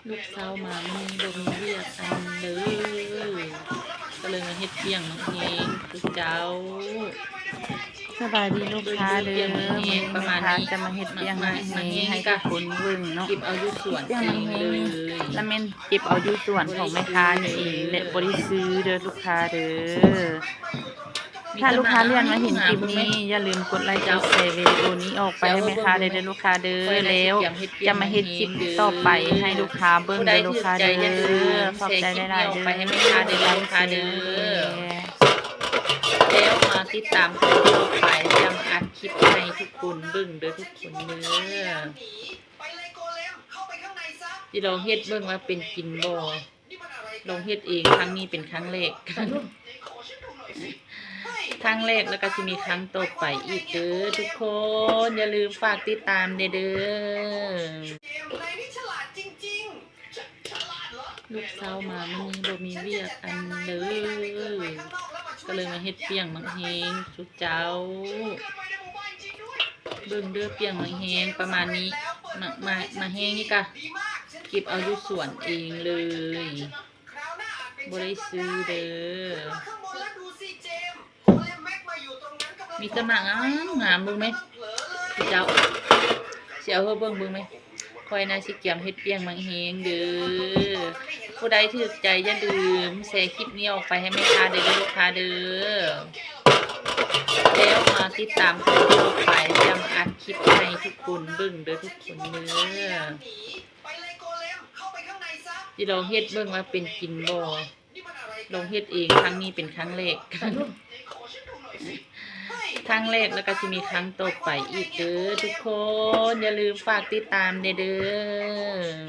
ลูกสาวมามีบ่มีเวียกอันเลยก็เลยมาเฮ็ดเปียงน้องเฮงคือเจ้าสบายดีลูกค้าเด้อประมาณนี้จะมาเฮ็ดเปียงน้องเฮงให้ทุกคนเบิ่งเนาะเก็บเอาอยู่สวนเองเลยแล้วแม่นเก็บเอาอยู่สวนของแม่ค้านี่เองและบ่ได้ซื้อเด้อลูกค้าเด้อถ้าลูกค้าเลื่อนมาเห็นคลิปนี้อย่าลืมกดไลค์กดแชร์วิดีโอนี้ออกไปให้แม่ค้าเด้อลูกค้าเด้อแล้วจะมาเฮ็ดคลิปต่อไปให้ลูกค้าเบิ่งเด้อลูกค้าเด้อขอบใจหลายๆเด้อไปให้แม่ค้าเด้อลูกค้าเด้อแล้วมาติดตามกันต่อไปยังอัดคลิปให้ทุกคนเบิ่งเด้อทุกคนเด้อที่เราเฮ็ดเบิ่งว่าเป็นกินบ่ลองเฮ็ดเองครั้งนี้เป็นครั้งแรกครั้งแรกแล้วก็จะมีครั้งต่อไปอีกเด้อทุกคนอย่าลืมฝากติดตามเด้อลูกสาวมาบ่มีเวียกอันเลยก็เลยมาเฮ็ดเปียงน้องเฮงสุดเจ้าเบิ่งเด้อเปียงน้องเฮงประมาณนี้มาเฮงนี่กะเก็บเอาอยู่สวนเองเลยบ่ได้ซื้อเด้อมีตะหมากงามเบิ่งไหมพี่เจ้าสิเอาเฮาเบิ่งไหมคอยน่าสิเกียมเฮ็ดเปียงมังเฮงเด้อผู้ใดถูกใจอย่าลืมแชร์คลิปนี้ออกไปให้แม่ค้าเด้อลูกค้าเด้อแล้วมาติดตามกันต่อไปยังอัดคลิปให้ทุกคนเบิ่งเด้อทุกคนเด้อที่ลองเฮ็ดเบิ่งว่าเป็นกินบ่ลองเฮ็ดเองครั้งนี้เป็นครั้งแรกครั้งแรกแล้วก็จะมีครั้งต่อไปอีกเด้อทุกคนอย่าลืมฝากติดตามเด้อ